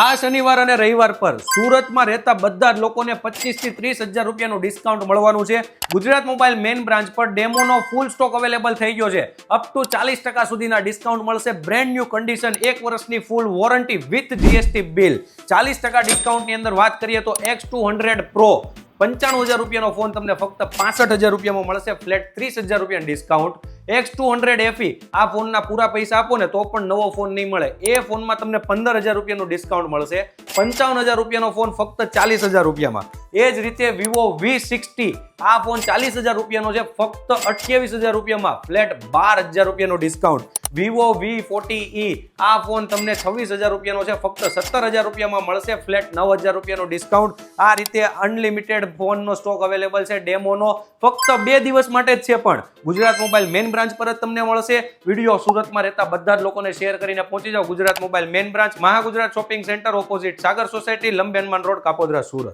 આ શનિવાર અને રવિવાર પર સુરતમાં રહેતા બધા જ લોકોને 25 થી 30 હજાર રૂપિયાનું ડિસ્કાઉન્ટ મળવાનું છે. ગુજરાત મોબાઈલ મેઇન બ્રાન્ચ પર ડેમોનો ફૂલ સ્ટોક અવેલેબલ થઈ ગયો છે. અપ ટુ 40% સુધીના ડિસ્કાઉન્ટ મળશે. બ્રેન્ડ ન્યૂ કન્ડિશન, 1 વર્ષની ફૂલ વોરંટી વિથ જીએસટી બિલ. 40% ડિસ્કાઉન્ટની અંદર વાત કરીએ તો X200 Pro 95,000 રૂપિયાનો ફોન તમને ફક્ત 65,000 રૂપિયામાં મળશે. ફ્લેટ 30,000 રૂપિયાનું ડિસ્કાઉન્ટ. X200 FE આ ફોનના પૂરા પૈસા આપો ને તો પણ નવો ફોન નહીં મળે. એ ફોનમાં તમને 15,000 રૂપિયાનું ડિસ્કાઉન્ટ મળશે. 55,000 રૂપિયાનો ફોન ફક્ત 40,000 રૂપિયામાં. એ જ રીતે Vivo V60 આ ફોન 40,000 રૂપિયાનો છે, ફક્ત 28,000 રૂપિયામાં. ફ્લેટ 12,000 રૂપિયાનો ડિસ્કાઉન્ટ. Vivo V40e આ ફોન તમને 26,000 રૂપિયાનો છે, ફક્ત 17,000 રૂપિયામાં મળશે. ફ્લેટ 9,000 રૂપિયાનો ડિસ્કાઉન્ટ. આ રીતે અનલિમિટેડ ફોનનો સ્ટોક અવેલેબલ છે. ડેમોનો ફક્ત 2 દિવસ માટે જ છે, પણ ગુજરાત મોબાઈલ મેઇન બ્રાન્ચ પર જ તમને મળશે. વિડીયો સુરતમાં રહેતા બધા જ લોકોને શેર કરીને પહોંચી જાઓ. Gujarat mobile main branch, Mahagujarat shopping centre, opposite Sagar society, Lambe Hanuman road, Kapodra, Surat.